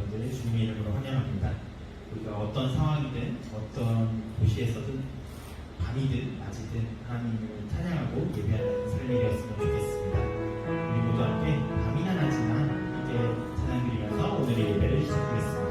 여러분들을 주님의 이름으로 환영합니다. 우리가 어떤 상황이든 어떤 도시에서든 밤이든 낮이든 하나님을 찬양하고 예배하는 삶이 되었으면 좋겠습니다. 우리 모두 함께 밤이나 낮이나 함께 찬양 드리면서 오늘의 예배를 시작하겠습니다.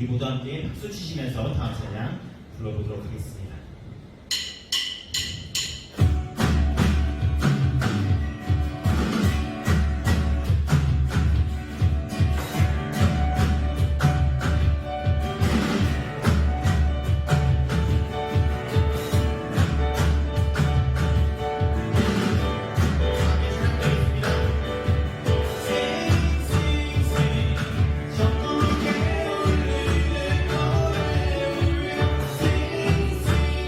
우리 모두 함께 박수 치시면서 다음 찬양 불러보도록 하겠습니다. Sing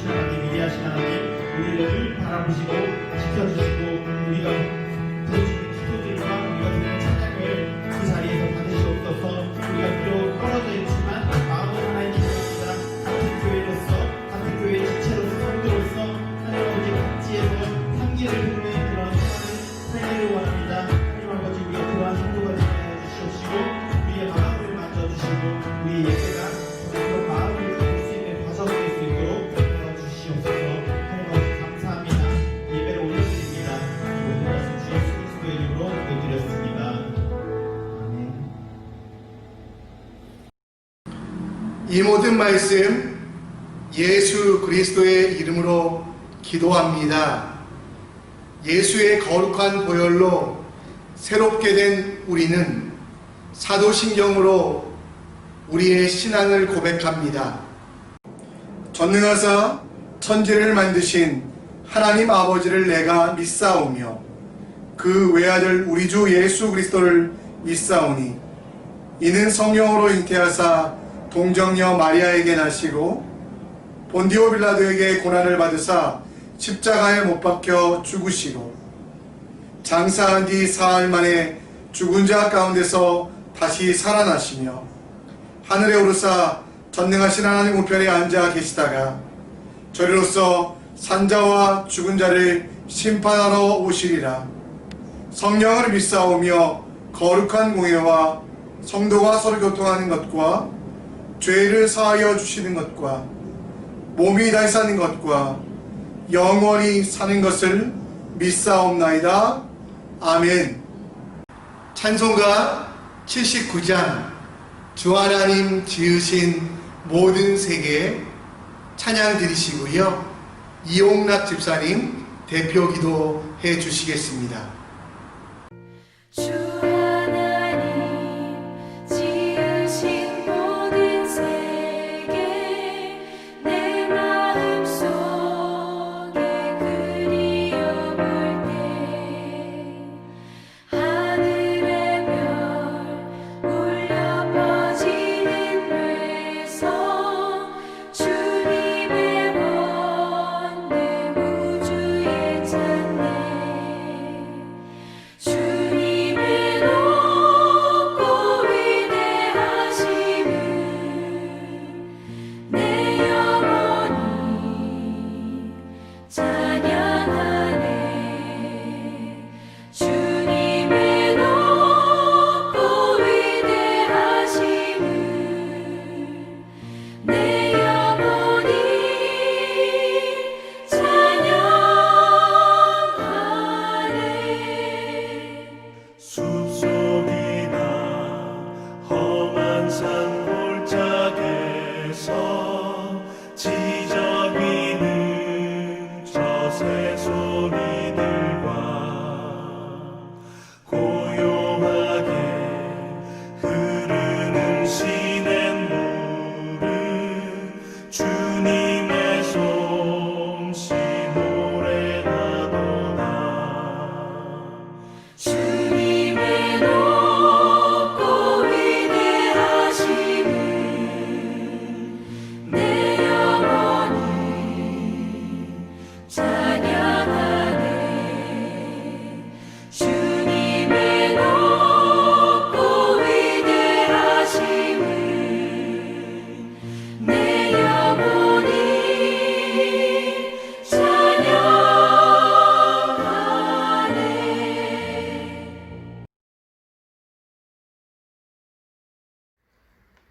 좋으신 하나님, 위대하신 하나님, 우리를 늘 바라보시고 지켜주시고 우리가 부르짖는 기도들과 우리가 듣는 찬양을 그 자리에서 받으시옵소서. 우리가 비록 떨어져 있지만 마음은 하나님께 있습니다. 같은 교회로서, 같은 교회의 지체로서, 성도로서 하나님 아버지 각지에서 상기를 부르는 그런 삶을 원합니다. 하나님 아버지, 우리가 그러한 성도가 되게 해주시옵시고 우리의 마음을 만져주시고 우리의 예배가 그런 마음을 가질 수 있는 과정이 될 수 있도록 도와주시옵소서. 하나님 아버지 감사합니다. 예배를 올려드립니다. 모든 것은 주 예수 그리스도의 이름으로 기도드렸습니다. 아멘. 이 모든 말씀 예수 그리스도의 이름으로 기도합니다. 예수의 거룩한 보혈로 새롭게 된 우리는 사도신경으로 우리의 신앙을 고백합니다. 전능하사 천지를 만드신 하나님 아버지를 내가 믿사오며 그 외아들 우리 주 예수 그리스도를 믿사오니 이는 성령으로 잉태하사 동정녀 마리아에게 나시고 본디오 빌라도에게 고난을 받으사 십자가에 못 박혀 죽으시고 장사한 뒤 사흘 만에 죽은 자 가운데서 다시 살아나시며 하늘에 오르사 전능하신 하나님 우편에 앉아 계시다가 저리로서 산자와 죽은 자를 심판하러 오시리라. 성령을 믿사오며 거룩한 공예와 성도가 서로 교통하는 것과 죄를 사하여 주시는 것과 몸이 다시 사는 것과 영원히 사는 것을 믿사옵나이다. 아멘. 찬송가 79장 주 하나님 지으신 모든 세계 찬양 드리시고요. 이용락 집사님 대표 기도해 주시겠습니다.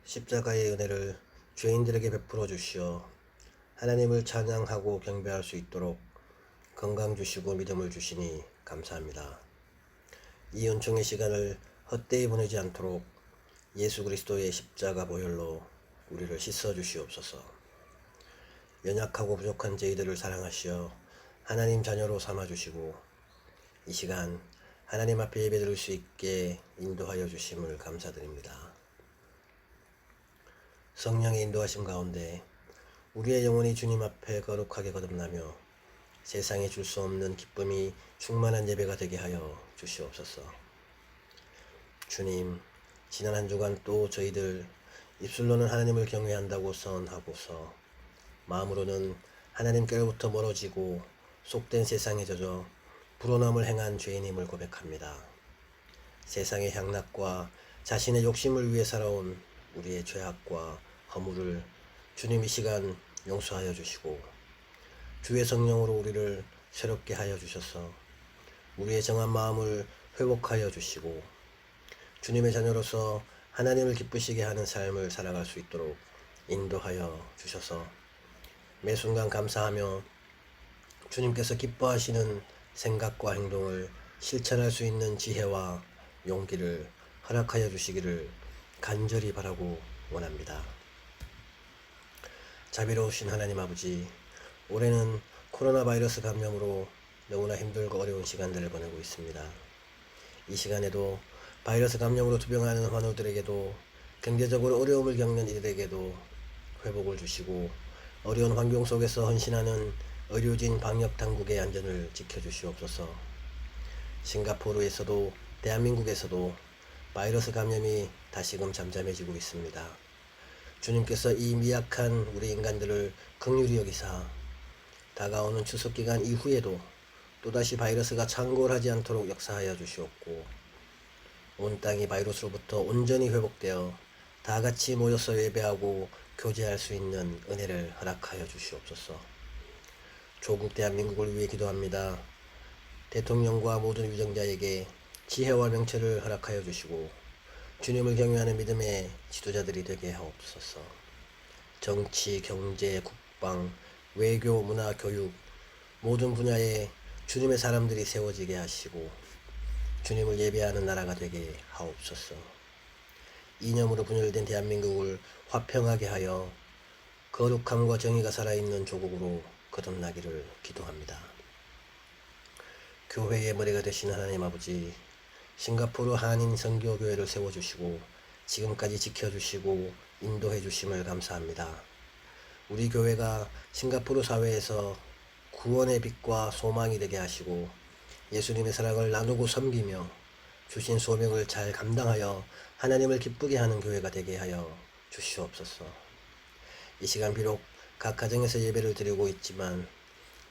십자가의 은혜를 죄인들에게 베풀어 주시어 하나님을 찬양하고 경배할 수 있도록 건강 주시고 믿음을 주시니 감사합니다. 이 은총의 시간을 헛되이 보내지 않도록 예수 그리스도의 십자가 보혈로 우리를 씻어 주시옵소서. 연약하고 부족한 저희들을 사랑하시어 하나님 자녀로 삼아 주시고 이 시간 하나님 앞에 예배드릴 수 있게 인도하여 주심을 감사드립니다. 성령의 인도하심 가운데 우리의 영혼이 주님 앞에 거룩하게 거듭나며 세상에 줄 수 없는 기쁨이 충만한 예배가 되게 하여 주시옵소서. 주님, 지난 한 주간 또 저희들 입술로는 하나님을 경외한다고 선언하고서 마음으로는 하나님께로부터 멀어지고 속된 세상에 젖어 불온함을 행한 죄인임을 고백합니다. 세상의 향락과 자신의 욕심을 위해 살아온 우리의 죄악과 허물을 주님 이 시간 용서하여 주시고 주의 성령으로 우리를 새롭게 하여 주셔서 우리의 정한 마음을 회복하여 주시고 주님의 자녀로서 하나님을 기쁘시게 하는 삶을 살아갈 수 있도록 인도하여 주셔서 매 순간 감사하며 주님께서 기뻐하시는 생각과 행동을 실천할 수 있는 지혜와 용기를 허락하여 주시기를 간절히 바라고 원합니다. 자비로우신 하나님 아버지, 올해는 코로나 바이러스 감염으로 너무나 힘들고 어려운 시간들을 보내고 있습니다. 이 시간에도 바이러스 감염으로 투병하는 환우들에게도 경제적으로 어려움을 겪는 이들에게도 회복을 주시고 어려운 환경 속에서 헌신하는 의료진 방역 당국의 안전을 지켜주시옵소서. 싱가포르에서도 대한민국에서도 바이러스 감염이 다시금 잠잠해지고 있습니다. 주님께서 이 미약한 우리 인간들을 긍휼히 여기사 다가오는 추석 기간 이후에도 또다시 바이러스가 창궐하지 않도록 역사하여 주시옵고 온 땅이 바이러스로부터 온전히 회복되어 다 같이 모여서 예배하고 교제할 수 있는 은혜를 허락하여 주시옵소서. 조국 대한민국을 위해 기도합니다. 대통령과 모든 위정자에게 지혜와 명철을 허락하여 주시고 주님을 경외하는 믿음의 지도자들이 되게 하옵소서. 정치, 경제, 국방, 외교, 문화, 교육 모든 분야에 주님의 사람들이 세워지게 하시고 주님을 예배하는 나라가 되게 하옵소서. 이념으로 분열된 대한민국을 화평하게 하여 거룩함과 정의가 살아있는 조국으로 거듭나기를 기도합니다. 교회의 머리가 되신 하나님 아버지, 싱가포르 한인 선교교회를 세워주시고 지금까지 지켜주시고 인도해 주심을 감사합니다. 우리 교회가 싱가포르 사회에서 구원의 빛과 소망이 되게 하시고 예수님의 사랑을 나누고 섬기며 주신 소명을 잘 감당하여 하나님을 기쁘게 하는 교회가 되게 하여 주시옵소서. 이 시간 비록 각 가정에서 예배를 드리고 있지만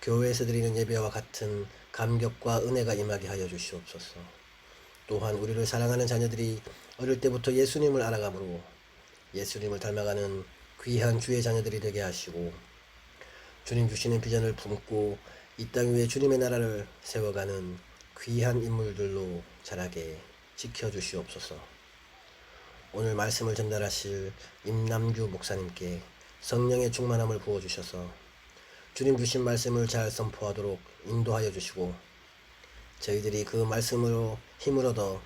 교회에서 드리는 예배와 같은 감격과 은혜가 임하게 하여 주시옵소서. 또한 우리를 사랑하는 자녀들이 어릴 때부터 예수님을 알아가므로 예수님을 닮아가는 귀한 주의 자녀들이 되게 하시고 주님 주시는 비전을 품고 이 땅 위에 주님의 나라를 세워가는 귀한 인물들로 자라게 지켜주시옵소서. 오늘 말씀을 전달하실 임남규 목사님께 성령의 충만함을 부어주셔서 주님 주신 말씀을 잘 선포하도록 인도하여 주시고 저희들이 그 말씀으로 힘을 얻어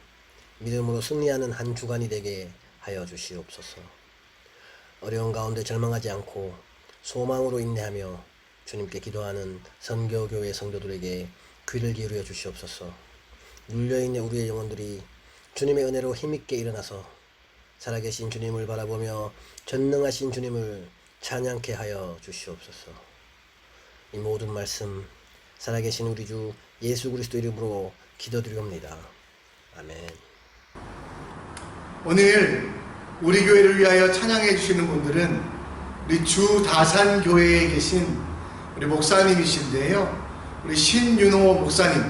믿음으로 승리하는 한 주간이 되게 하여 주시옵소서. 어려운 가운데 절망하지 않고 소망으로 인내하며 주님께 기도하는 선교교회 성도들에게 귀를 기울여 주시옵소서. 눌려있는 우리의 영혼들이 주님의 은혜로 힘있게 일어나서 살아계신 주님을 바라보며 전능하신 주님을 찬양케 하여 주시옵소서. 이 모든 말씀 살아계신 우리 주 예수 그리스도 이름으로 기도드리옵나이다. 아멘. 오늘 우리 교회를 위하여 찬양해 주시는 분들은 우리 주 다산 교회에 계신 우리 목사님이신데요. 우리 신윤호 목사님,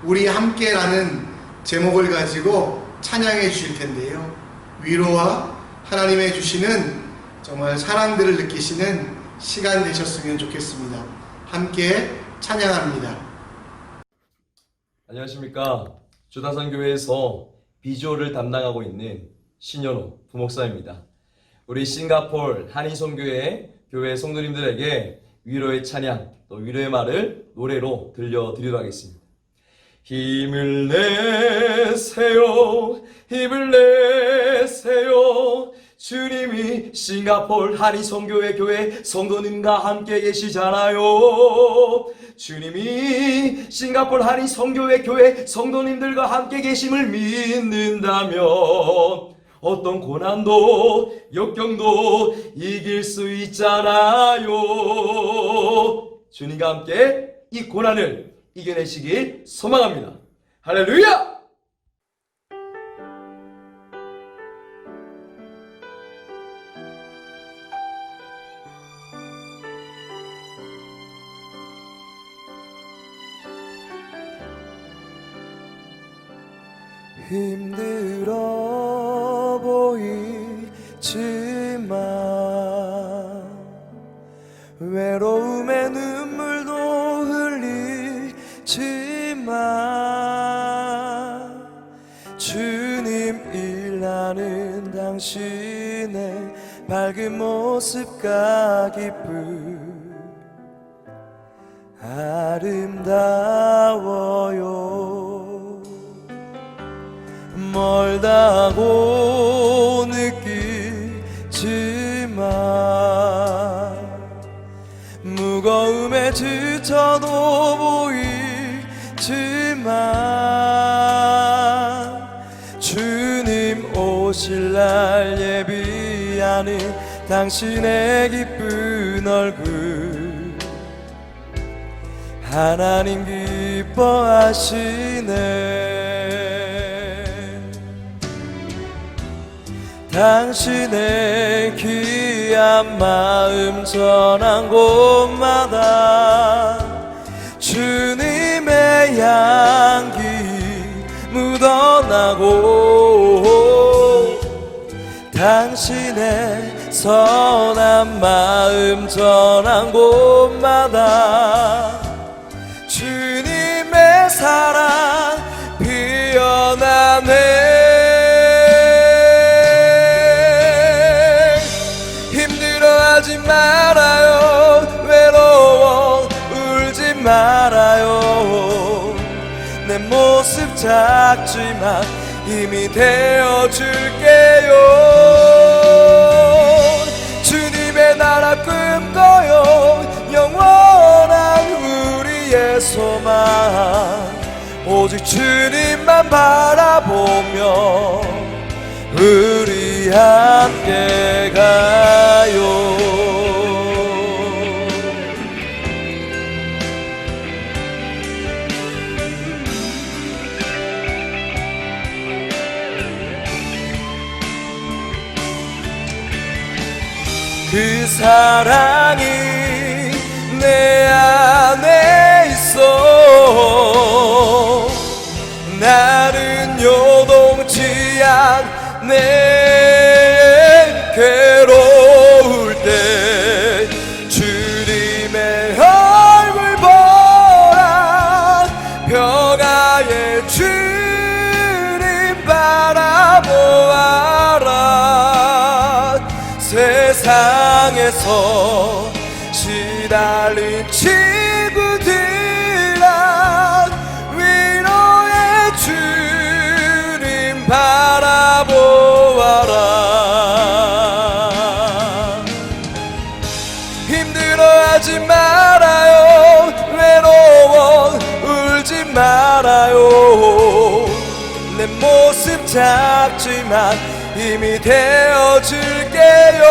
우리 함께라는 제목을 가지고 찬양해 주실 텐데요. 위로와 하나님의 주시는 정말 사랑들을 느끼시는 시간 되셨으면 좋겠습니다. 함께 찬양합니다. 안녕하십니까. 주다산교회에서 비주얼을 담당하고 있는 신현호 부목사입니다. 우리 싱가포르 한인선교회 교회 성도님들에게 위로의 찬양, 또 위로의 말을 노래로 들려드리도록 하겠습니다. 힘을 내세요, 힘을 내세요. 주님이 싱가포르 한인선교회 교회 성도님과 함께 계시잖아요. 주님이 싱가포르 한인선교회 교회 성도님들과 함께 계심을 믿는다면 어떤 고난도 역경도 이길 수 있잖아요. 주님과 함께 이 고난을 이겨내시길 소망합니다. 할렐루야! 힘들어 보이지만 외로움에 눈물도 흘리지만 주님 일하는 당신의 밝은 모습과 기쁨 아름다워요. 멀다고 느끼지만 무거움에 지쳐도 보이지만 주님 오실 날 예비하는 당신의 기쁜 얼굴 하나님 기뻐하시네. 당신의 귀한 마음 전한 곳마다 주님의 향기 묻어나고 당신의 선한 마음 전한 곳마다 주님의 사랑 피어나네. 힘들어하지 말아요. 외로워 울지 말아요. 내 모습 작지만 힘이 되어줄게요. 주님의 나라 꿈꿔요. 영원한 우리의 소망 오직 주님만 바라보며 우리 함께 가요. 그 사랑이 내 안에 있어 나는 요동치 않네. 괴로울 때 주님의 얼굴 보라 평화의 주님 바라보아라. 세상에서 시달린 친구들아 위로의 주님 바라보아라. 힘들어하지 말아요. 외로워 울지 말아요. 내 모습 작지만 힘이 되어줄게요.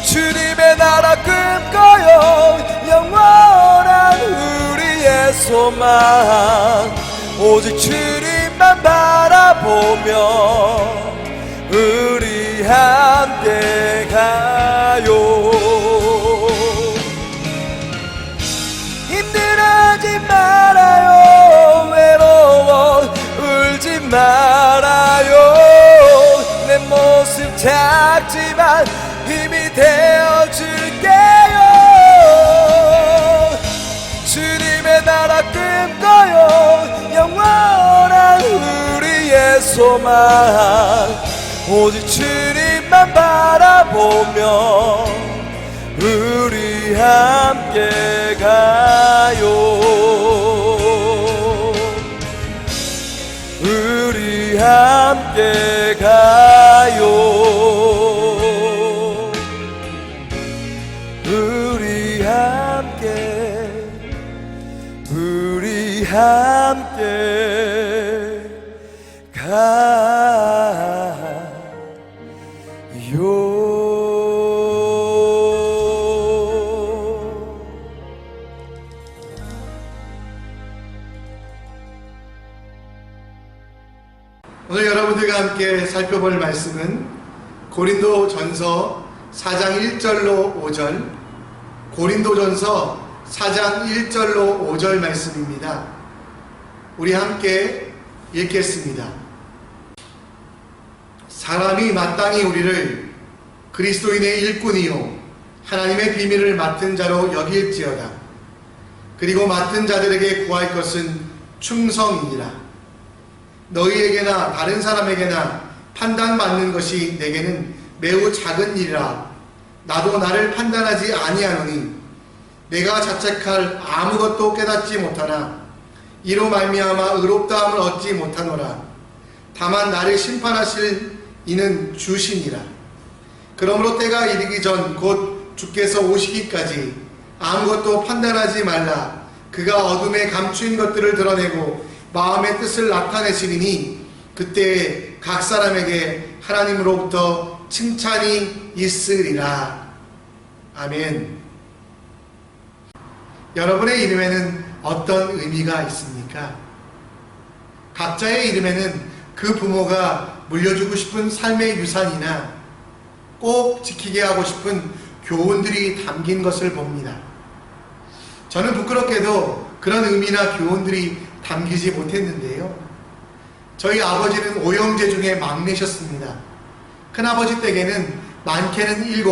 주님의 나라 꿈꿔요. 영원한 우리의 소망 오직 주님만 바라보며 우리 함께 가요. 힘들어하지 말아요. 외로워 울지 말아요. 내 모습 작지만 힘이 되어줄게요. 주님의 나라 꿈꿔요. 영원한 우리의 소망 오직 주님만 바라보며 우리 함께 가요. 우리 함께 가요. 우리 함께 가요. 오늘 여러분들과 함께 살펴볼 말씀은 고린도전서 4장 1절로 5절, 고린도전서 4장 1절로 5절 말씀입니다. 우리 함께 읽겠습니다. 사람이 마땅히 우리를 그리스도인의 일꾼이요 하나님의 비밀을 맡은 자로 여길지어다. 그리고 맡은 자들에게 구할 것은 충성이니라. 너희에게나 다른 사람에게나 판단받는 것이 내게는 매우 작은 일이라. 나도 나를 판단하지 아니하노니 내가 자책할 아무것도 깨닫지 못하나 이로 말미암아 의롭다함을 얻지 못하노라. 다만 나를 심판하실 이는 주시니라. 그러므로 때가 이르기 전 곧 주께서 오시기까지 아무것도 판단하지 말라. 그가 어둠에 감추인 것들을 드러내고 마음의 뜻을 나타내시리니 그때 각 사람에게 하나님으로부터 칭찬이 있으리라. 아멘. 여러분의 이름에는 어떤 의미가 있습니까? 각자의 이름에는 그 부모가 물려주고 싶은 삶의 유산이나 꼭 지키게 하고 싶은 교훈들이 담긴 것을 봅니다. 저는 부끄럽게도 그런 의미나 교훈들이 담기지 못했는데요. 저희 아버지는 5형제 중에 막내셨습니다. 큰아버지 댁에는 많게는 7,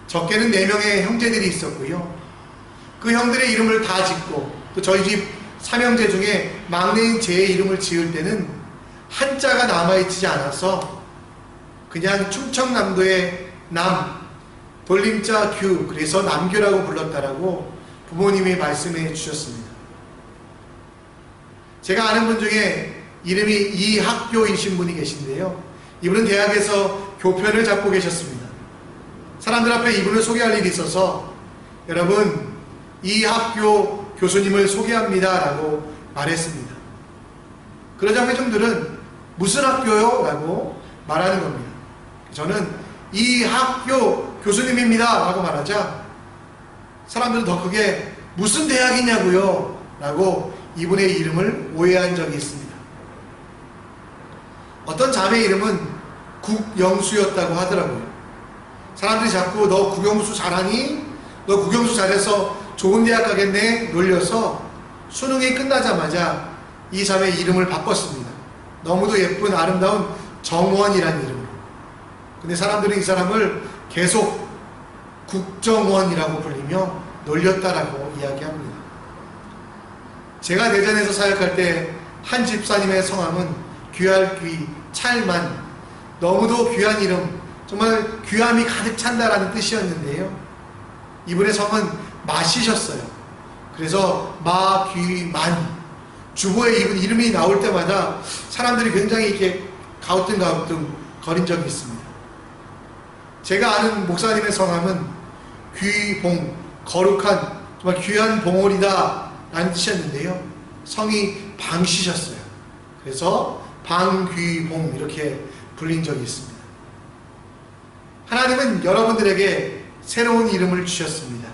적게는 4명의 형제들이 있었고요. 그 형들의 이름을 다 짓고 또 저희 집 3형제 중에 막내인 제 이름을 지을 때는 한자가 남아있지 않아서 그냥 충청남도의 남, 돌림자 규, 그래서 남규라고 불렀다라고 부모님이 말씀해 주셨습니다. 제가 아는 분 중에 이름이 이학교이신 분이 계신데요. 이분은 대학에서 교편을 잡고 계셨습니다. 사람들 앞에 이분을 소개할 일이 있어서 여러분 이학교 교수님을 소개합니다 라고 말했습니다. 그러자 회중들은 무슨 학교요? 라고 말하는 겁니다. 저는 이학교 교수님입니다 라고 말하자 사람들은 더 크게 무슨 대학이냐고요? 라고 이분의 이름을 오해한 적이 있습니다. 어떤 자매 이름은 국영수였다고 하더라고요. 사람들이 자꾸 너 국영수 잘하니? 너 국영수 잘해서 좋은 대학 가겠네? 놀려서 수능이 끝나자마자 이 자매 이름을 바꿨습니다. 너무도 예쁜 아름다운 정원이라는 이름으로. 근데 사람들은 이 사람을 계속 국정원이라고 불리며 놀렸다라고 이야기합니다. 제가 대전에서 사역할 때 한 집사님의 성함은 귀할귀, 찰만, 너무도 귀한 이름, 정말 귀함이 가득 찬다라는 뜻이었는데요. 이분의 성은 마시셨어요. 그래서 마귀만, 주보에 이분 이름이 나올 때마다 사람들이 굉장히 이렇게 가우뚱가우뚱 거린 적이 있습니다. 제가 아는 목사님의 성함은 귀봉, 거룩한 정말 귀한 봉오리다 라는 뜻이었는데요. 성이 방씨셨어요. 그래서 방귀봉 이렇게 불린 적이 있습니다. 하나님은 여러분들에게 새로운 이름을 주셨습니다.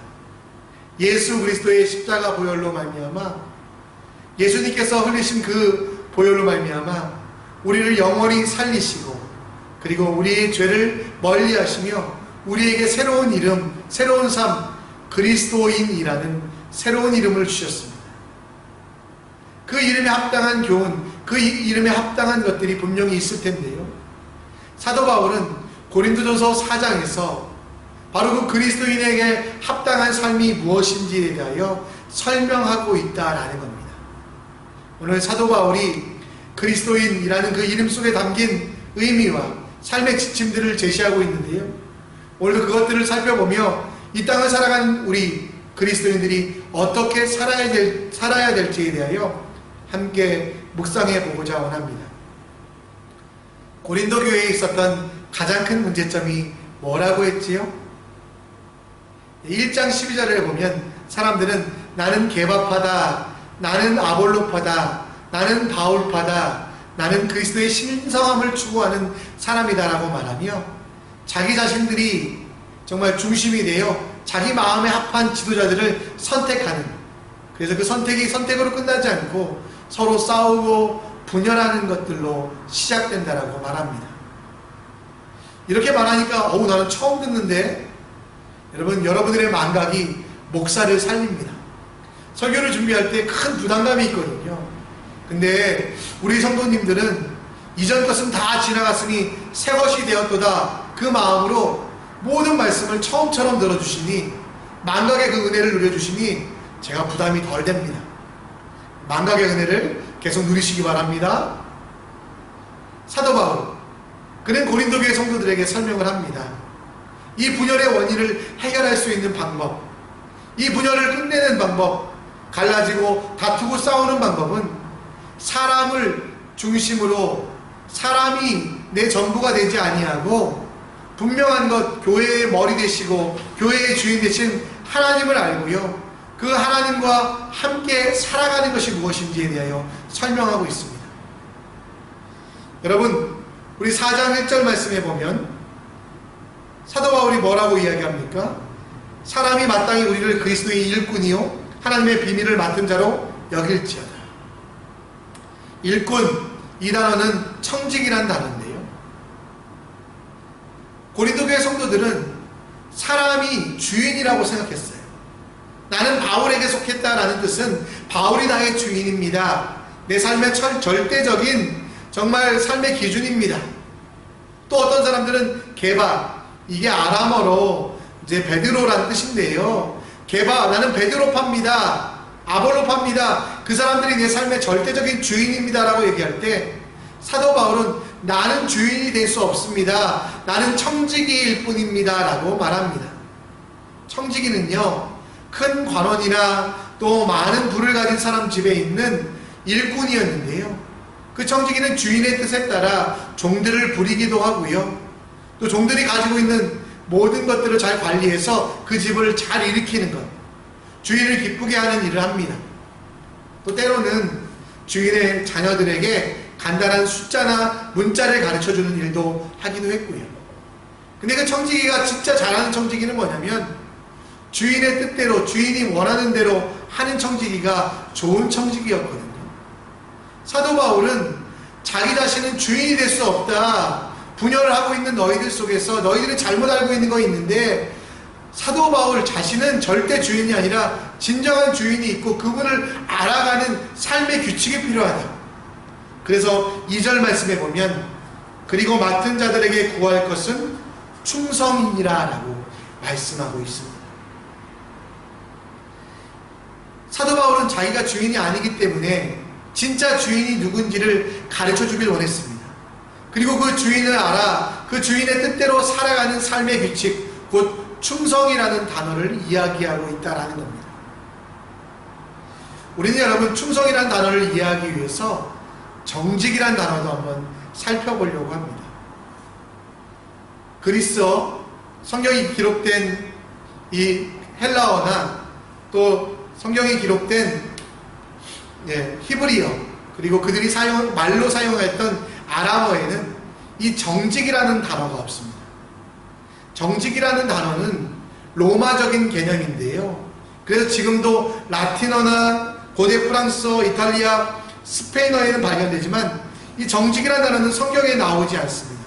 예수 그리스도의 십자가 보혈로 말미암아 예수님께서 흘리신 그 보혈로 말미암아 우리를 영원히 살리시고 그리고 우리의 죄를 멀리 하시며 우리에게 새로운 이름, 새로운 삶, 그리스도인이라는 새로운 이름을 주셨습니다. 그 이름에 합당한 교훈, 그 이름에 합당한 것들이 분명히 있을 텐데요. 사도 바울은 고린도전서 4장에서 바로 그 그리스도인에게 합당한 삶이 무엇인지에 대하여 설명하고 있다라는 겁니다. 오늘 사도 바울이 그리스도인이라는 그 이름 속에 담긴 의미와 삶의 지침들을 제시하고 있는데요. 오늘도 그것들을 살펴보며 이 땅을 살아가는 우리 그리스도인들이 어떻게 살아야 될지에 대하여 함께 묵상해 보고자 원합니다. 고린도 교회에 있었던 가장 큰 문제점이 뭐라고 했지요? 1장 12절을 보면 사람들은 나는 개바파다, 나는 아볼로파다, 나는 바울파다, 나는 그리스도의 신성함을 추구하는 사람이다라고 말하며 자기 자신들이 정말 중심이 되어 자기 마음에 합한 지도자들을 선택하는, 그래서 그 선택이 선택으로 끝나지 않고 서로 싸우고 분열하는 것들로 시작된다라고 말합니다. 이렇게 말하니까 나는 처음 듣는데 여러분, 여러분들의 망각이 목사를 살립니다. 설교를 준비할 때 큰 부담감이 있거든요. 근데 우리 성도님들은 이전 것은 다 지나갔으니 새 것이 되었도다 그 마음으로 모든 말씀을 처음처럼 들어주시니 망각의 그 은혜를 누려주시니 제가 부담이 덜 됩니다. 망각의 은혜를 계속 누리시기 바랍니다. 사도 바울, 그는 고린도 교회 성도들에게 설명을 합니다. 이 분열의 원인을 해결할 수 있는 방법, 이 분열을 끝내는 방법, 갈라지고 다투고 싸우는 방법은 사람을 중심으로 사람이 내 전부가 되지 아니하고 분명한 것, 교회의 머리 되시고 교회의 주인 되신 하나님을 알고요, 그 하나님과 함께 살아가는 것이 무엇인지에 대하여 설명하고 있습니다. 여러분, 우리 4장 1절 말씀에 보면 사도 바울이 뭐라고 이야기합니까? 사람이 마땅히 우리를 그리스도의 일꾼이요 하나님의 비밀을 맡은 자로 여길지어다. 일꾼, 이 단어는 청직이라는 단어인데요, 고린도 교회 성도들은 사람이 주인이라고 생각했어요. 나는 바울에게 속했다라는 뜻은 바울이 나의 주인입니다. 내 삶의 절대적인 정말 삶의 기준입니다. 또 어떤 사람들은 게바, 이게 아람어로 이제 베드로라는 뜻인데요, 게바, 나는 베드로파입니다, 아볼로파입니다, 그 사람들이 내 삶의 절대적인 주인입니다 라고 얘기할 때 사도 바울은 나는 주인이 될 수 없습니다, 나는 청지기일 뿐입니다 라고 말합니다. 청지기는요, 큰 관원이나 또 많은 부를 가진 사람 집에 있는 일꾼이었는데요, 그 청지기는 주인의 뜻에 따라 종들을 부리기도 하고요, 또 종들이 가지고 있는 모든 것들을 잘 관리해서 그 집을 잘 일으키는 것, 주인을 기쁘게 하는 일을 합니다. 또 때로는 주인의 자녀들에게 간단한 숫자나 문자를 가르쳐주는 일도 하기도 했고요. 근데 그 청지기가 진짜 잘하는 청지기는 뭐냐면 주인의 뜻대로, 주인이 원하는 대로 하는 청지기가 좋은 청지기였거든요. 사도 바울은 자기 자신은 주인이 될 수 없다, 분열을 하고 있는 너희들 속에서 너희들이 잘못 알고 있는 거 있는데, 사도 바울 자신은 절대 주인이 아니라 진정한 주인이 있고 그분을 알아가는 삶의 규칙이 필요하다. 그래서 2절 말씀에 보면 그리고 맡은 자들에게 구할 것은 충성이니라 라고 말씀하고 있습니다. 사도 바울은 자기가 주인이 아니기 때문에 진짜 주인이 누군지를 가르쳐 주길 원했습니다. 그리고 그 주인을 알아 그 주인의 뜻대로 살아가는 삶의 규칙, 곧 충성이라는 단어를 이야기하고 있다라는 겁니다. 우리는 여러분 충성이라는 단어를 이해하기 위해서 정직이라는 단어도 한번 살펴보려고 합니다. 그리스어 성경이 기록된 이 헬라어나 또 성경이 기록된 히브리어, 그리고 그들이 말로 사용했던 아람어에는 이 정직이라는 단어가 없습니다. 정직이라는 단어는 로마적인 개념인데요, 그래서 지금도 라틴어나 고대 프랑스어, 이탈리아, 스페인어에는 발견되지만 이 정직이라는 단어는 성경에 나오지 않습니다.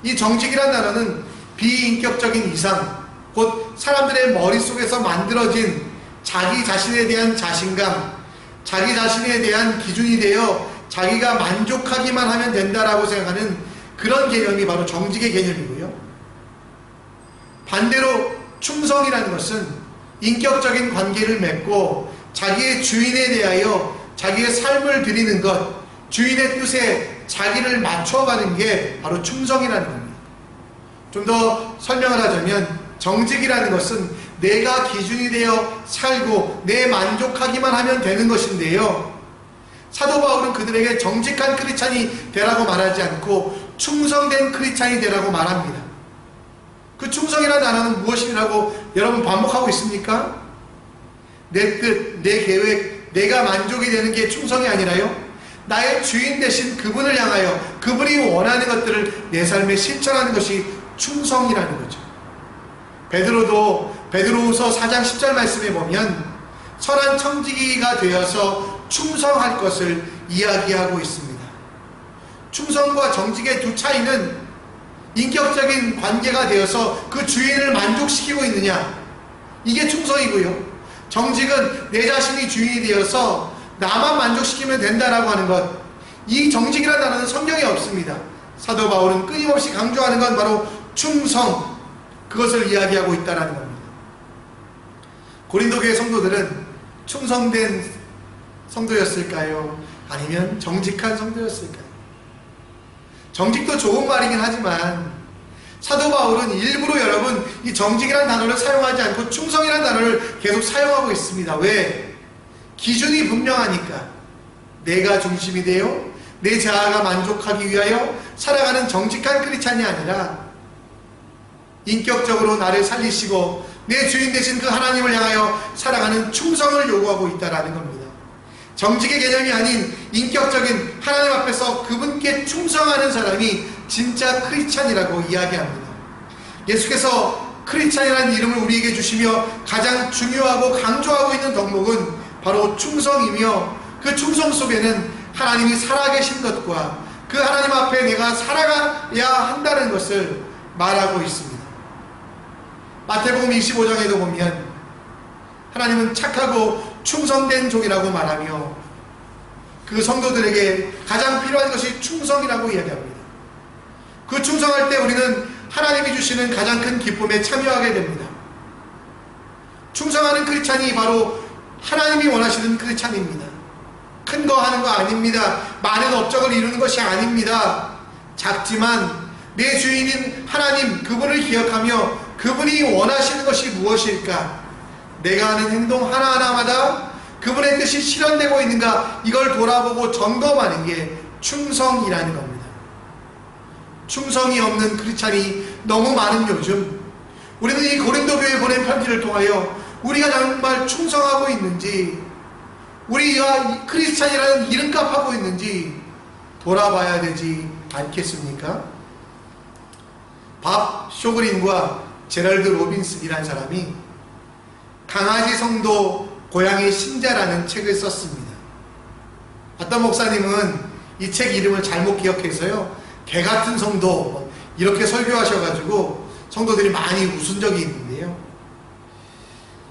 이 정직이라는 단어는 비인격적인 이상, 곧 사람들의 머릿속에서 만들어진 자기 자신에 대한 자신감, 자기 자신에 대한 기준이 되어 자기가 만족하기만 하면 된다라고 생각하는 그런 개념이 바로 정직의 개념이고요. 반대로 충성이라는 것은 인격적인 관계를 맺고 자기의 주인에 대하여 자기의 삶을 드리는 것, 주인의 뜻에 자기를 맞춰가는 게 바로 충성이라는 겁니다. 좀 더 설명을 하자면 정직이라는 것은 내가 기준이 되어 살고 내 만족하기만 하면 되는 것인데요, 사도 바울은 그들에게 정직한 크리스찬이 되라고 말하지 않고 충성된 크리스찬이 되라고 말합니다. 그 충성이라는 단어는 무엇이라고 여러분 반복하고 있습니까? 내 뜻, 내 계획, 내가 만족이 되는 게 충성이 아니라요, 나의 주인 되신 그분을 향하여 그분이 원하는 것들을 내 삶에 실천하는 것이 충성이라는 거죠. 베드로후서 4장 10절 말씀에 보면 선한 청지기가 되어서 충성할 것을 이야기하고 있습니다. 충성과 정직의 두 차이는 인격적인 관계가 되어서 그 주인을 만족시키고 있느냐, 이게 충성이고요, 정직은 내 자신이 주인이 되어서 나만 만족시키면 된다라고 하는 것, 이 정직이라는 단어는 성경에 없습니다. 사도 바울은 끊임없이 강조하는 건 바로 충성, 그것을 이야기하고 있다는 겁니다. 고린도 교회 성도들은 충성된 성도였을까요? 아니면 정직한 성도였을까요? 정직도 좋은 말이긴 하지만 사도 바울은 일부러 여러분 이 정직이라는 단어를 사용하지 않고 충성이라는 단어를 계속 사용하고 있습니다. 왜? 기준이 분명하니까. 내가 중심이 되어 내 자아가 만족하기 위하여 살아가는 정직한 크리스찬이 아니라 인격적으로 나를 살리시고 내 주인 되신 그 하나님을 향하여 살아가는 충성을 요구하고 있다는 겁니다. 정직의 개념이 아닌 인격적인 하나님 앞에서 그분께 충성하는 사람이 진짜 크리스찬이라고 이야기합니다. 예수께서 크리스찬이라는 이름을 우리에게 주시며 가장 중요하고 강조하고 있는 덕목은 바로 충성이며, 그 충성 속에는 하나님이 살아계신 것과 그 하나님 앞에 내가 살아가야 한다는 것을 말하고 있습니다. 마태복음 25장에도 보면 하나님은 착하고 충성된 종이라고 말하며 그 성도들에게 가장 필요한 것이 충성이라고 이야기합니다. 그 충성할 때 우리는 하나님이 주시는 가장 큰 기쁨에 참여하게 됩니다. 충성하는 크리스찬이 바로 하나님이 원하시는 크리스찬입니다. 큰 거 하는 거 아닙니다. 많은 업적을 이루는 것이 아닙니다. 작지만 내 주인인 하나님, 그분을 기억하며 그분이 원하시는 것이 무엇일까? 내가 하는 행동 하나하나마다 그분의 뜻이 실현되고 있는가, 이걸 돌아보고 점검하는 게 충성이라는 겁니다. 충성이 없는 크리스찬이 너무 많은 요즘, 우리는 이 고린도 교회에 보낸 편지를 통하여 우리가 정말 충성하고 있는지, 우리가 크리스찬이라는 이름값 하고 있는지 돌아봐야 되지 않겠습니까? 밥 쇼그린과 제럴드 로빈슨이라는 사람이 강아지 성도 고양이 신자라는 책을 썼습니다. 어떤 목사님은 이 책 이름을 잘못 기억해서요, 개 같은 성도 이렇게 설교하셔가지고 성도들이 많이 웃은 적이 있는데요.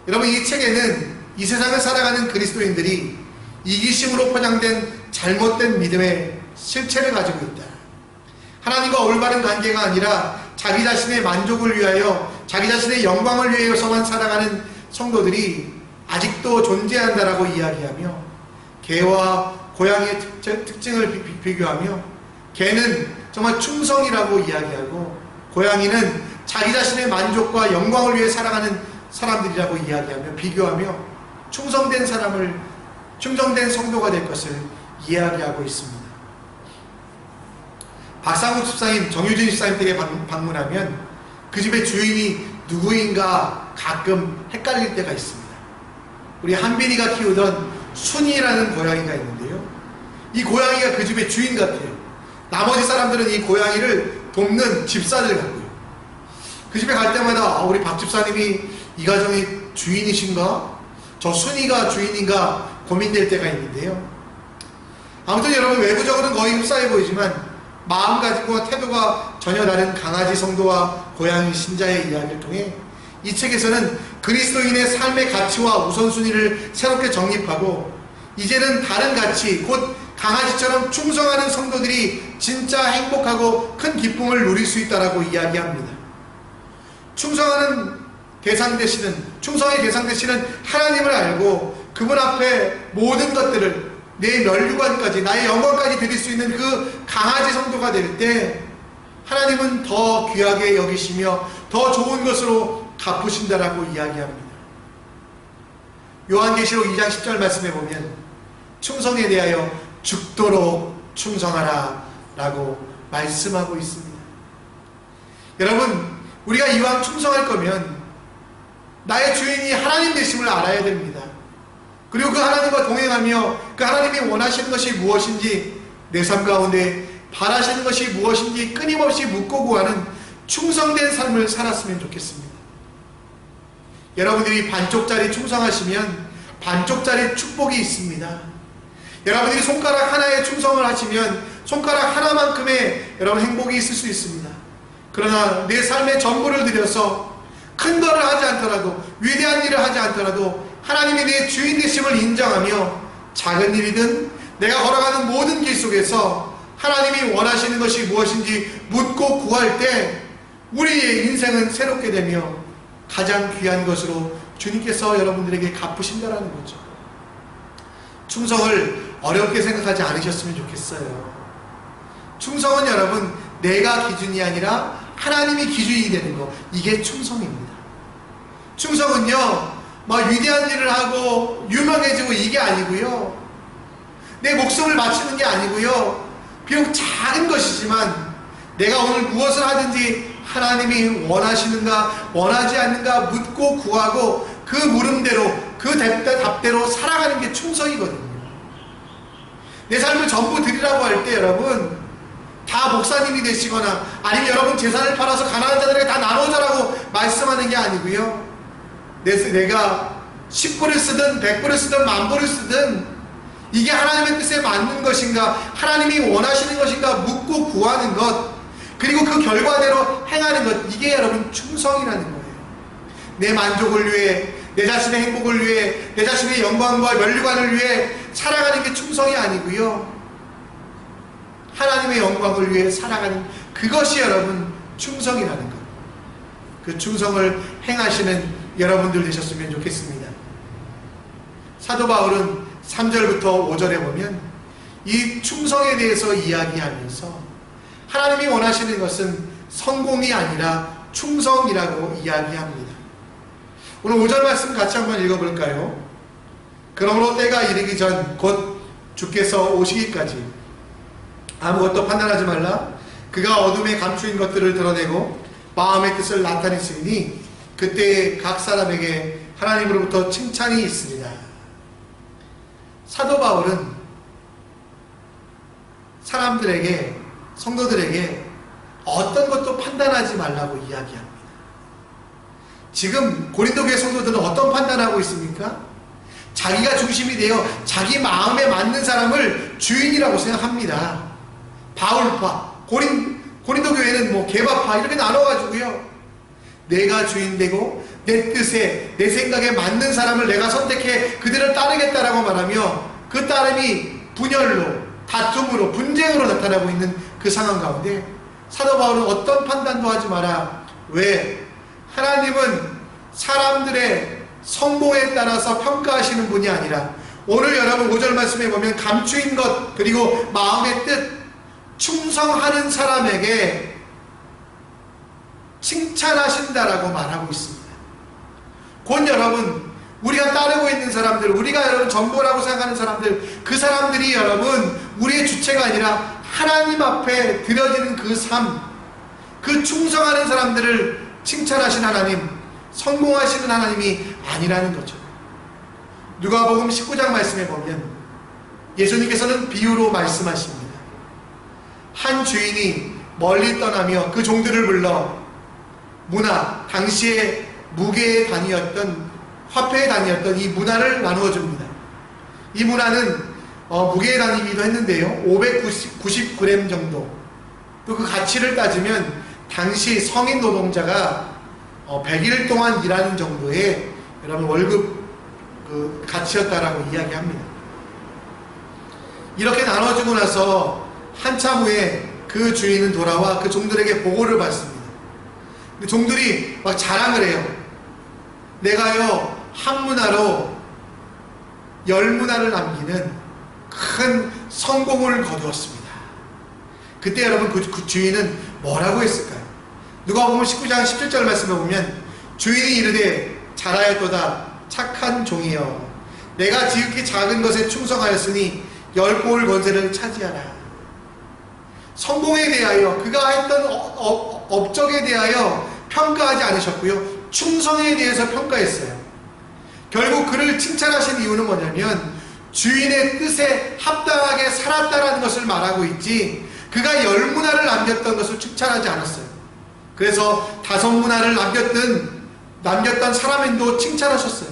여러분, 이 책에는 이 세상을 살아가는 그리스도인들이 이기심으로 포장된 잘못된 믿음의 실체를 가지고 있다. 하나님과 올바른 관계가 아니라 자기 자신의 만족을 위하여, 자기 자신의 영광을 위해서만 살아가는 성도들이 아직도 존재한다라고 이야기하며, 개와 고양이의 특징을 비교하며, 개는 정말 충성이라고 이야기하고 고양이는 자기 자신의 만족과 영광을 위해 살아가는 사람들이라고 이야기하며 비교하며 충성된 사람을, 충성된 성도가 될 것을 이야기하고 있습니다. 박상욱 집사님, 정유진 집사님 댁에 방문하면 그 집의 주인이 누구인가 가끔 헷갈릴 때가 있습니다. 우리 한빈이가 키우던 순이라는 고양이가 있는데요, 이 고양이가 그 집의 주인 같아요. 나머지 사람들은 이 고양이를 돕는 집사들 같고요. 그 집에 갈 때마다 우리 박 집사님이 이 가정의 주인이신가? 저 순이가 주인인가 고민될 때가 있는데요. 아무튼 여러분, 외부적으로는 거의 흡사해 보이지만 마음가짐과 태도가 전혀 다른 강아지 성도와 고양이 신자의 이야기를 통해 이 책에서는 그리스도인의 삶의 가치와 우선순위를 새롭게 정립하고, 이제는 다른 가치, 곧 강아지처럼 충성하는 성도들이 진짜 행복하고 큰 기쁨을 누릴 수 있다라고 이야기합니다. 충성의 대상 되시는 하나님을 알고 그분 앞에 모든 것들을, 내 면류관까지, 나의 영광까지 드릴 수 있는 그 강아지 성도가 될 때 하나님은 더 귀하게 여기시며 더 좋은 것으로 갚으신다라고 이야기합니다. 요한계시록 2장 10절 말씀에 보면 충성에 대하여 죽도록 충성하라 라고 말씀하고 있습니다. 여러분, 우리가 이왕 충성할 거면 나의 주인이 하나님 되심을 알아야 됩니다. 그리고 그 하나님과 동행하며 그 하나님이 원하시는 것이 무엇인지, 내 삶 가운데 바라시는 것이 무엇인지 끊임없이 묻고 구하는 충성된 삶을 살았으면 좋겠습니다. 여러분들이 반쪽짜리 충성하시면 반쪽짜리 축복이 있습니다. 여러분들이 손가락 하나에 충성을 하시면 손가락 하나만큼의 여러분 행복이 있을 수 있습니다. 그러나 내 삶의 전부를 들여서 큰 거를 하지 않더라도, 위대한 일을 하지 않더라도 하나님이 내 주인 되심을 인정하며 작은 일이든 내가 걸어가는 모든 길 속에서 하나님이 원하시는 것이 무엇인지 묻고 구할 때 우리의 인생은 새롭게 되며 가장 귀한 것으로 주님께서 여러분들에게 갚으신다라는 거죠. 충성을 어렵게 생각하지 않으셨으면 좋겠어요. 충성은 여러분 내가 기준이 아니라 하나님이 기준이 되는 거, 이게 충성입니다. 충성은요 막 위대한 일을 하고 유명해지고 이게 아니고요, 내 목숨을 바치는 게 아니고요, 비록 작은 것이지만 내가 오늘 무엇을 하든지 하나님이 원하시는가 원하지 않는가 묻고 구하고 그 물음대로 그 답대로 살아가는 게 충성이거든요. 내 삶을 전부 드리라고 할 때 여러분 다 목사님이 되시거나 아니면 여러분 재산을 팔아서 가난한 자들에게 다 나눠줘라고 말씀하는 게 아니고요, 내가 10불을 쓰든 100불을 쓰든 10,000불을 쓰든 이게 하나님의 뜻에 맞는 것인가, 하나님이 원하시는 것인가 묻고 구하는 것, 그리고 그 결과대로 행하는 것, 이게 여러분 충성이라는 거예요. 내 만족을 위해, 내 자신의 행복을 위해, 내 자신의 영광과 면류관을 위해 살아가는 게 충성이 아니고요, 하나님의 영광을 위해 살아가는 그것이 여러분 충성이라는 것. 그 충성을 행하시는 여러분들 되셨으면 좋겠습니다. 사도 바울은 3절부터 5절에 보면 이 충성에 대해서 이야기하면서 하나님이 원하시는 것은 성공이 아니라 충성이라고 이야기합니다. 오늘 5절 말씀 같이 한번 읽어볼까요? 그러므로 때가 이르기 전 곧 주께서 오시기까지 아무것도 판단하지 말라. 그가 어둠에 감추인 것들을 드러내고 마음의 뜻을 나타냈으니 그때 각 사람에게 하나님으로부터 칭찬이 있으리라. 사도 바울은 사람들에게, 성도들에게 어떤 것도 판단하지 말라고 이야기합니다. 지금 고린도 교회 성도들은 어떤 판단하고 있습니까? 자기가 중심이 되어 자기 마음에 맞는 사람을 주인이라고 생각합니다. 바울파, 고린도 교회는 뭐 개바파 이렇게 나눠가지고요, 내가 주인되고 내 뜻에 내 생각에 맞는 사람을 내가 선택해 그들을 따르겠다라고 말하며 그 따름이 분열로, 다툼으로, 분쟁으로 나타나고 있는 그 상황 가운데 사도 바울은 어떤 판단도 하지 마라. 왜? 하나님은 사람들의 성공에 따라서 평가하시는 분이 아니라 오늘 여러분 5절 말씀에 보면 감추인 것 그리고 마음의 뜻, 충성하는 사람에게 칭찬하신다라고 말하고 있습니다. 곧 여러분 우리가 따르고 있는 사람들, 우리가 여러분 전부라고 생각하는 사람들, 그 사람들이 여러분 우리의 주체가 아니라 하나님 앞에 드려지는 그 삶, 그 충성하는 사람들을 칭찬하신 하나님, 성공하시는 하나님이 아니라는 거죠. 누가복음 19장 말씀에 보면 예수님께서는 비유로 말씀하십니다. 한 주인이 멀리 떠나며 그 종들을 불러 문화, 당시에 무게의 단위였던, 화폐의 단위였던 이 문화를 나누어 줍니다. 이 문화는 무게의 단위이기도 했는데요, 590g 정도. 또 그 가치를 따지면 당시 성인 노동자가 100일 동안 일하는 정도의 여러분 월급 그 가치였다라고 이야기합니다. 이렇게 나눠주고 나서 한참 후에 그 주인은 돌아와 그 종들에게 보고를 받습니다. 근데 종들이 막 자랑을 해요. 내가요 한 문화로 10문화를 남기는 큰 성공을 거두었습니다. 그때 여러분 그 주인은 뭐라고 했을까요? 누가복음 19장 17절 말씀에 보면 주인이 이르되 잘하였도다 착한 종이여, 내가 지극히 작은 것에 충성하였으니 10고을 권세를 차지하라. 성공에 대하여, 그가 했던 업적에 대하여 평가하지 않으셨고요, 충성에 대해서 평가했어요. 결국 그를 칭찬하신 이유는 뭐냐면 주인의 뜻에 합당하게 살았다라는 것을 말하고 있지, 그가 10문화를 남겼던 것을 칭찬하지 않았어요. 그래서 5문화를 남겼던 사람인도 칭찬하셨어요.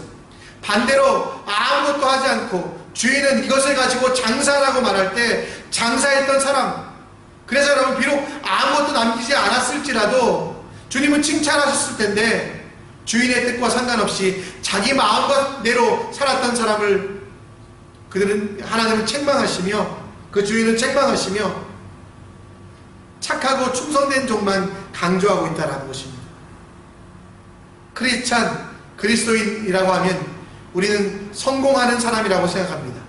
반대로 아무것도 하지 않고 주인은 이것을 가지고 장사라고 말할 때 장사했던 사람, 그래서 여러분 비록 아무것도 남기지 않았을지라도 주님은 칭찬하셨을 텐데 주인의 뜻과 상관없이 자기 마음대로 살았던 사람을 그들은 하나님을 책망하시며 그 주인을 책망하시며 착하고 충성된 종만 강조하고 있다는 것입니다. 크리스찬, 그리스도인이라고 하면 우리는 성공하는 사람이라고 생각합니다.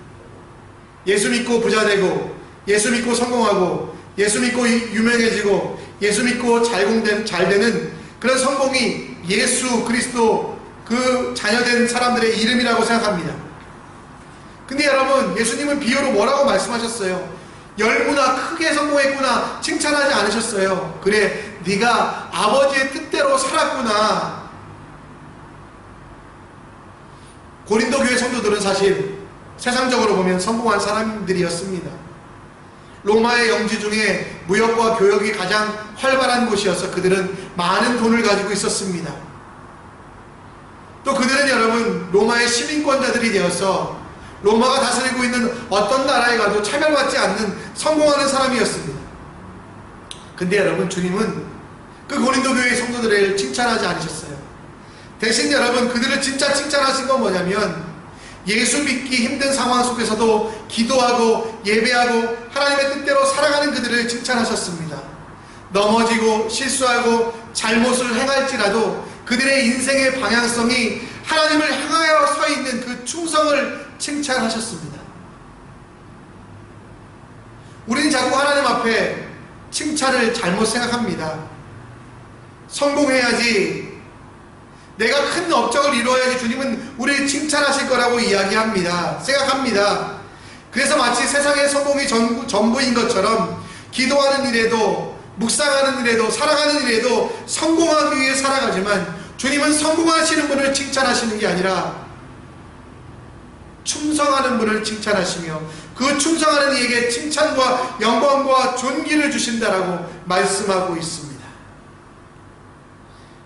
예수 믿고 부자 되고, 예수 믿고 성공하고, 예수 믿고 유명해지고, 예수 믿고 잘 되는 그런 성공이 예수 그리스도 그 자녀된 사람들의 이름이라고 생각합니다. 근데 여러분, 예수님은 비유로 뭐라고 말씀하셨어요? 열무나 크게 성공했구나 칭찬하지 않으셨어요. 그래, 네가 아버지의 뜻대로 살았구나. 고린도 교회 성도들은 사실 세상적으로 보면 성공한 사람들이었습니다. 로마의 영지 중에 무역과 교역이 가장 활발한 곳이어서 그들은 많은 돈을 가지고 있었습니다. 또 그들은 여러분 로마의 시민권자들이 되어서 로마가 다스리고 있는 어떤 나라에 가도 차별받지 않는 성공하는 사람이었습니다. 근데 여러분, 주님은 그 고린도 교회의 성도들을 칭찬하지 않으셨어요. 대신 여러분, 그들을 진짜 칭찬하신 건 뭐냐면 예수 믿기 힘든 상황 속에서도 기도하고 예배하고 하나님의 뜻대로 살아가는 그들을 칭찬하셨습니다. 넘어지고 실수하고 잘못을 행할지라도 그들의 인생의 방향성이 하나님을 향하여 서 있는 그 충성을 칭찬하셨습니다. 우리는 자꾸 하나님 앞에 칭찬을 잘못 생각합니다. 성공해야지, 내가 큰 업적을 이루어야지 주님은 우리를 칭찬하실 거라고 이야기합니다. 생각합니다. 그래서 마치 세상의 성공이 전부인 것처럼 기도하는 일에도, 묵상하는 일에도, 살아가는 일에도 성공하기 위해 살아가지만 주님은 성공하시는 분을 칭찬하시는 게 아니라 충성하는 분을 칭찬하시며 그 충성하는 이에게 칭찬과 영광과 존귀를 주신다라고 말씀하고 있습니다.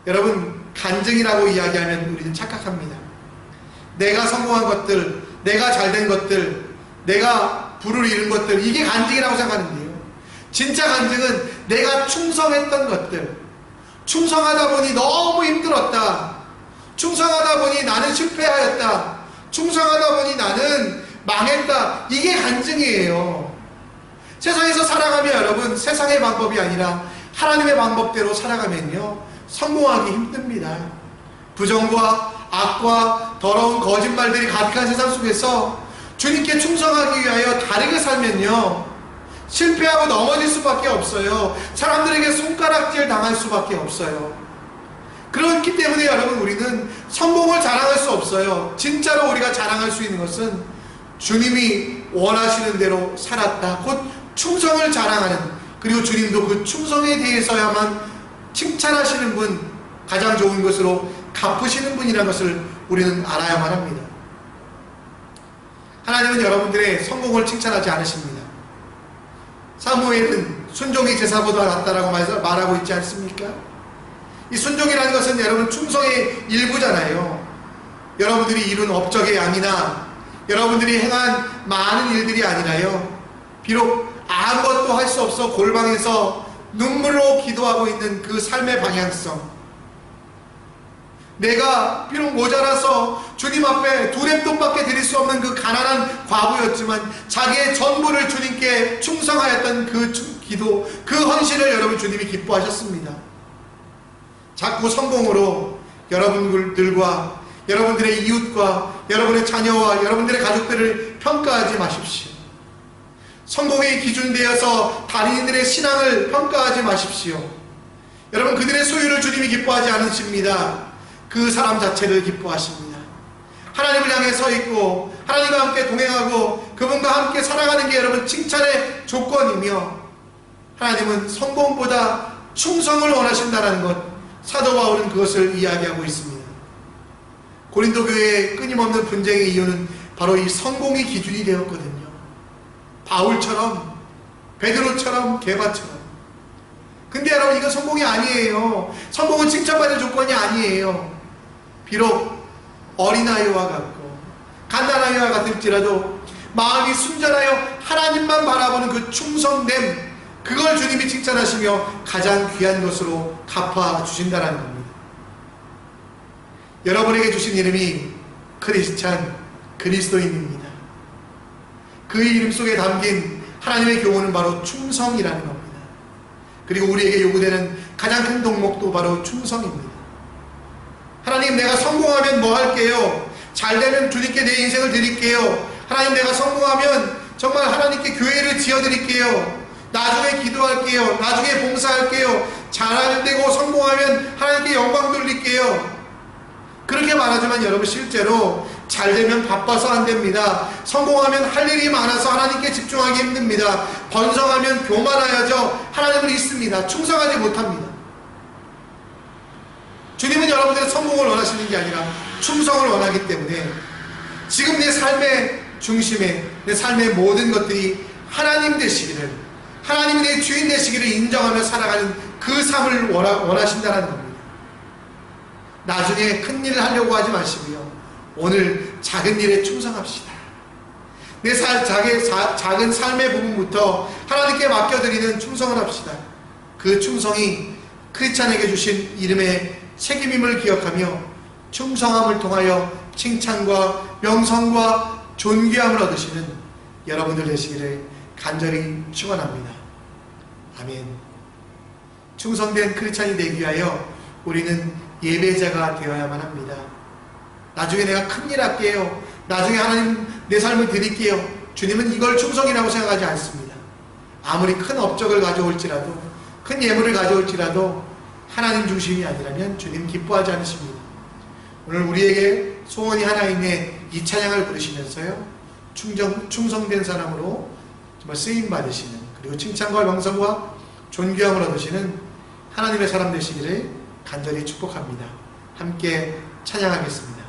여러분, 간증이라고 이야기하면 우리는 착각합니다. 내가 성공한 것들, 내가 잘된 것들, 내가 부를 이룬 것들, 이게 간증이라고 생각하는데요. 진짜 간증은 내가 충성했던 것들, 충성하다 보니 너무 힘들었다, 충성하다 보니 나는 실패하였다, 충성하다 보니 나는 망했다, 이게 간증이에요. 세상에서 살아가면 여러분, 세상의 방법이 아니라 하나님의 방법대로 살아가면요 성공하기 힘듭니다. 부정과 악과 더러운 거짓말들이 가득한 세상 속에서 주님께 충성하기 위하여 다르게 살면요 실패하고 넘어질 수밖에 없어요. 사람들에게 손가락질 당할 수밖에 없어요. 그렇기 때문에 여러분, 우리는 성공을 자랑할 수 없어요. 진짜로 우리가 자랑할 수 있는 것은 주님이 원하시는 대로 살았다, 곧 충성을 자랑하는, 그리고 주님도 그 충성에 대해서야만 칭찬하시는 분, 가장 좋은 것으로 갚으시는 분이라는 것을 우리는 알아야만 합니다. 하나님은 여러분들의 성공을 칭찬하지 않으십니다. 사무엘은 순종이 제사보다 낫다라고 말하고 있지 않습니까? 이 순종이라는 것은 여러분 충성의 일부잖아요. 여러분들이 이룬 업적의 양이나 여러분들이 행한 많은 일들이 아니라요, 비록 아무것도 할 수 없어 골방에서 눈물로 기도하고 있는 그 삶의 방향성, 내가 비록 모자라서 주님 앞에 두 렘돈밖에 드릴 수 없는 그 가난한 과부였지만 자기의 전부를 주님께 충성하였던 그 기도, 그 헌신을 여러분 주님이 기뻐하셨습니다. 자꾸 성공으로 여러분들과 여러분들의 이웃과 여러분의 자녀와 여러분들의 가족들을 평가하지 마십시오. 성공의 기준 되어서 다른 이들의 신앙을 평가하지 마십시오. 여러분, 그들의 소유를 주님이 기뻐하지 않으십니다. 그 사람 자체를 기뻐하십니다. 하나님을 향해 서 있고 하나님과 함께 동행하고 그분과 함께 살아가는 게 여러분 칭찬의 조건이며, 하나님은 성공보다 충성을 원하신다는 것, 사도 바울은 그것을 이야기하고 있습니다. 고린도 교회의 끊임없는 분쟁의 이유는 바로 이 성공이 기준이 되었거든요. 바울처럼, 베드로처럼, 게바처럼. 근데 여러분, 이건 성공이 아니에요. 성공은 칭찬받을 조건이 아니에요. 비록 어린아이와 같고 갓난아이와 같을지라도 마음이 순전하여 하나님만 바라보는 그 충성됨, 그걸 주님이 칭찬하시며 가장 귀한 것으로 갚아주신다는 겁니다. 여러분에게 주신 이름이 크리스찬, 그리스도인입니다. 그 이름 속에 담긴 하나님의 교훈은 바로 충성이라는 겁니다. 그리고 우리에게 요구되는 가장 큰 덕목도 바로 충성입니다. 하나님, 내가 성공하면 뭐 할게요? 잘 되면 주님께 내 인생을 드릴게요. 하나님, 내가 성공하면 정말 하나님께 교회를 지어드릴게요. 나중에 기도할게요. 나중에 봉사할게요. 잘 되고 성공하면 하나님께 영광 돌릴게요. 그렇게 말하지만 여러분, 실제로 잘 되면 바빠서 안 됩니다. 성공하면 할 일이 많아서 하나님께 집중하기 힘듭니다. 번성하면 교만하여져 하나님을 잊습니다. 충성하지 못합니다. 주님은 여러분들의 성공을 원하시는 게 아니라 충성을 원하기 때문에 지금 내 삶의 중심에, 내 삶의 모든 것들이 하나님 되시기를, 하나님이 내 주인 되시기를 인정하며 살아가는 그 삶을 원하신다는 겁니다. 나중에 큰 일을 하려고 하지 마시고요, 오늘 작은 일에 충성합시다. 내 작은 삶의 부분부터 하나님께 맡겨드리는 충성을 합시다. 그 충성이 크리스찬에게 주신 이름의 책임임을 기억하며 충성함을 통하여 칭찬과 명성과 존귀함을 얻으시는 여러분들 되시기를 간절히 축원합니다. 아멘. 충성된 크리스찬이 되기 위하여 우리는 예배자가 되어야만 합니다. 나중에 내가 큰일 할게요, 나중에 하나님 내 삶을 드릴게요, 주님은 이걸 충성이라고 생각하지 않습니다. 아무리 큰 업적을 가져올지라도, 큰 예물을 가져올지라도 하나님 중심이 아니라면 주님 기뻐하지 않으십니다. 오늘 우리에게 소원이 하나 있네, 이 찬양을 부르시면서요, 충성된 사람으로 정말 쓰임받으시는, 그리고 칭찬과 명성과 존귀함을 얻으시는 하나님의 사람 되시기를 간절히 축복합니다. 함께 찬양하겠습니다.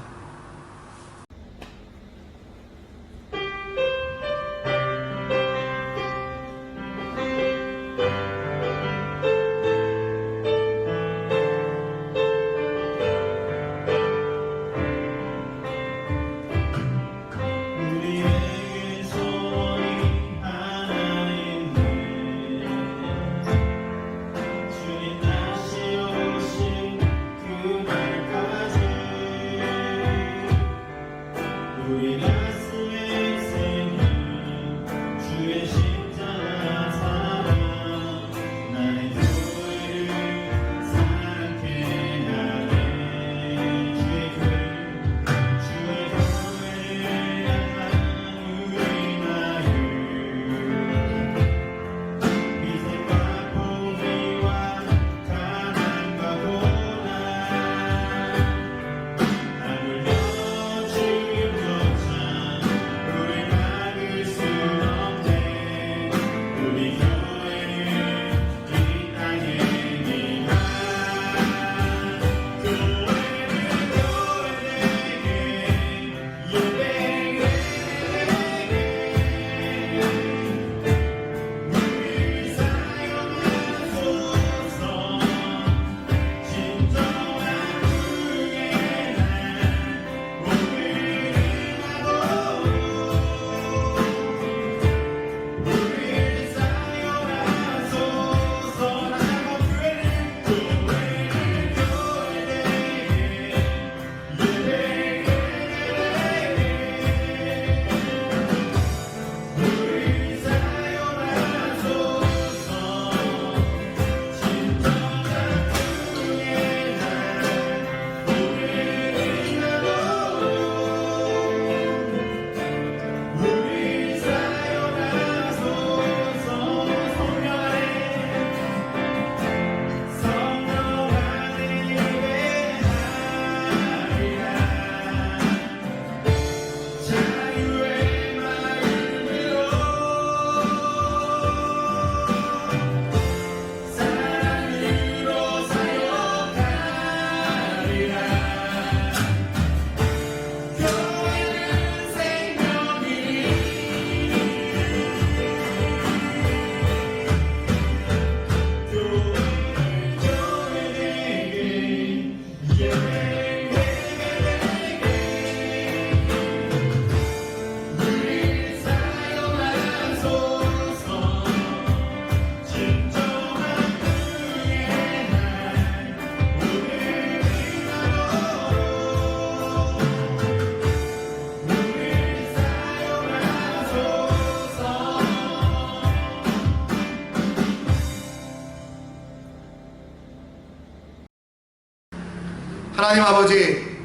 하나님 아버지,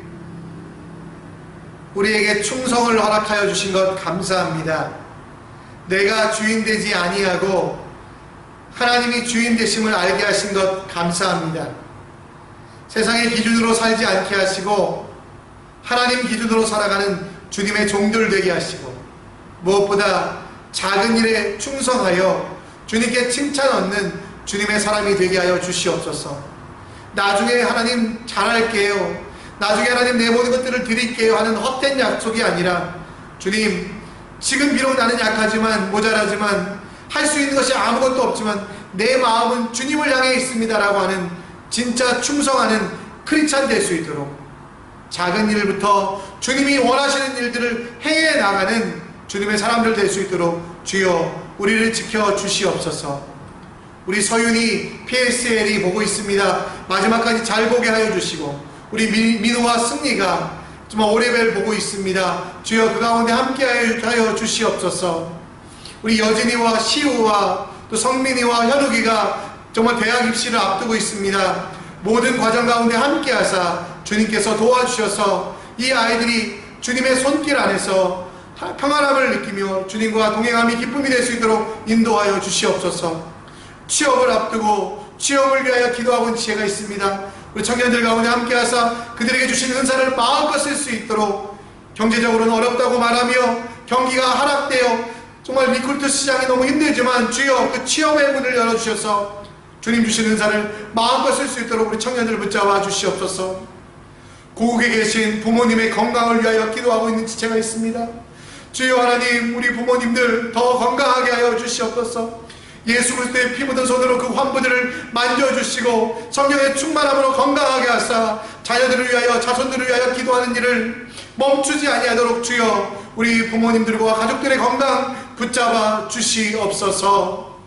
우리에게 충성을 허락하여 주신 것 감사합니다. 내가 주인 되지 아니하고 하나님이 주인 되심을 알게 하신 것 감사합니다. 세상의 기준으로 살지 않게 하시고 하나님 기준으로 살아가는 주님의 종들 되게 하시고, 무엇보다 작은 일에 충성하여 주님께 칭찬 얻는 주님의 사람이 되게 하여 주시옵소서. 나중에 하나님 잘할게요, 나중에 하나님 내 모든 것들을 드릴게요 하는 헛된 약속이 아니라, 주님 지금 비록 나는 약하지만 모자라지만 할 수 있는 것이 아무것도 없지만 내 마음은 주님을 향해 있습니다 라고 하는 진짜 충성하는 크리스찬 될 수 있도록, 작은 일부터 주님이 원하시는 일들을 행해 나가는 주님의 사람들 될 수 있도록 주여 우리를 지켜 주시옵소서. 우리 서윤이 PSL이 보고 있습니다. 마지막까지 잘 보게 하여 주시고, 우리 민우와 승리가 정말 오레벨 보고 있습니다. 주여 그 가운데 함께 하여 주시옵소서. 우리 여진이와 시우와 또 성민이와 현욱이가 정말 대학 입시를 앞두고 있습니다. 모든 과정 가운데 함께 하사 주님께서 도와주셔서 이 아이들이 주님의 손길 안에서 평안함을 느끼며 주님과 동행함이 기쁨이 될 수 있도록 인도하여 주시옵소서. 취업을 앞두고 취업을 위하여 기도하고 있는 지혜가 있습니다. 우리 청년들 가운데 함께 하사 그들에게 주신 은사를 마음껏 쓸 수 있도록, 경제적으로는 어렵다고 말하며 경기가 하락되어 정말 리크루트 시장이 너무 힘들지만 주여 그 취업의 문을 열어주셔서 주님 주신 은사를 마음껏 쓸 수 있도록 우리 청년들을 붙잡아 주시옵소서. 고국에 계신 부모님의 건강을 위하여 기도하고 있는 지체가 있습니다. 주여 하나님, 우리 부모님들 더 건강하게 하여 주시옵소서. 예수 그리스도의 피 묻은 손으로 그 환부들을 만져주시고 성령의 충만함으로 건강하게 하사 자녀들을 위하여 자손들을 위하여 기도하는 일을 멈추지 아니하도록 주여 우리 부모님들과 가족들의 건강 붙잡아 주시옵소서.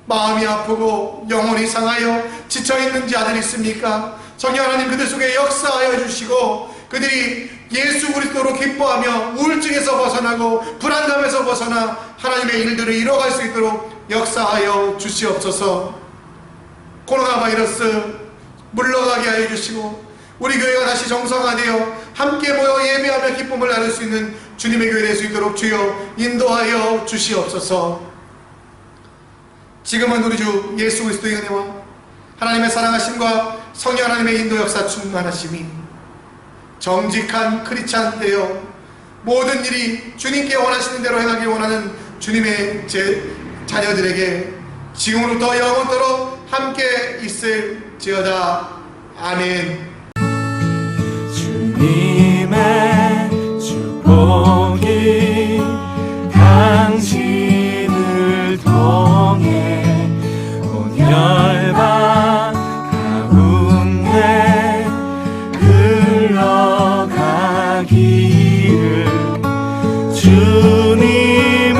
마음이 아프고 영혼이 상하여 지쳐있는 자들 있습니까? 성령 하나님 그들 속에 역사하여 주시고 그들이 예수 그리스도로 기뻐하며 우울증에서 벗어나고 불안감에서 벗어나 하나님의 일들을 이뤄갈 수 있도록 역사하여 주시옵소서. 코로나 바이러스 물러가게 하여 주시고 우리 교회가 다시 정상화되어 함께 모여 예배하며 기쁨을 나눌 수 있는 주님의 교회 될 수 있도록 주여 인도하여 주시옵소서. 지금은 우리 주 예수 그리스도의 은혜와 하나님의 사랑하심과 성령 하나님의 인도 역사 충만하심이 정직한 크리스찬 되어 모든 일이 주님께 원하시는 대로 행하길 원하는 주님의 자녀들에게 지금으로부터 영원토록 함께 있을지어다. 아멘. 주님의 축복이 당신을 통해 온 열방 가운데 흘러가기를. 주님은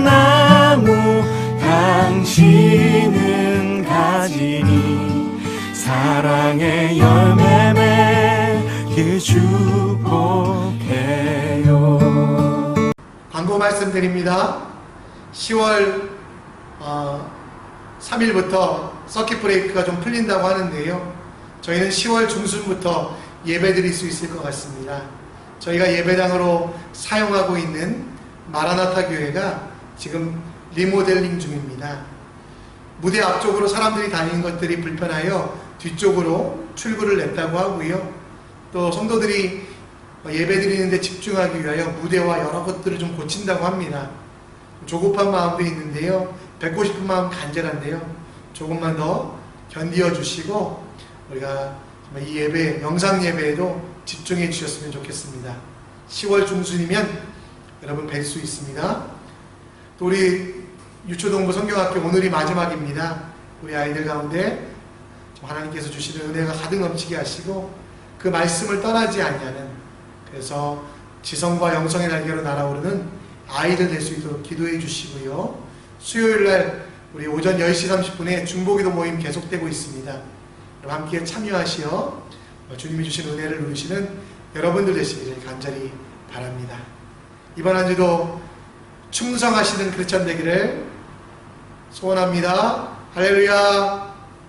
나무 당신은 가지니 사랑의 열매 맺길 축복해요. 광고 말씀드립니다. 10월 3일부터 서킷 브레이크가 좀 풀린다고 하는데요. 저희는 10월 중순부터 예배 드릴 수 있을 것 같습니다. 저희가 예배당으로 사용하고 있는 마라나타 교회가 지금 리모델링 중입니다. 무대 앞쪽으로 사람들이 다니는 것들이 불편하여 뒤쪽으로 출구를 냈다고 하고요. 또 성도들이 예배 드리는데 집중하기 위하여 무대와 여러 것들을 좀 고친다고 합니다. 조급한 마음도 있는데요. 뵙고 싶은 마음 간절한데요. 조금만 더 견디어 주시고 우리가 이 예배, 영상 예배에도 집중해 주셨으면 좋겠습니다. 10월 중순이면 여러분 뵐 수 있습니다. 또 우리 유초동부 성경학교 오늘이 마지막입니다. 우리 아이들 가운데 하나님께서 주시는 은혜가 가득 넘치게 하시고 그 말씀을 떠나지 않냐는, 그래서 지성과 영성의 날개로 날아오르는 아이들 될 수 있도록 기도해 주시고요. 수요일날 우리 오전 10시 30분에 중보기도 모임 계속되고 있습니다. 함께 참여하시어 주님이 주신 은혜를 누리시는 여러분들 되시기를 간절히 바랍니다. 이번 한 주도 충성하시는 크리스찬 되기를 소원합니다. 할렐루야.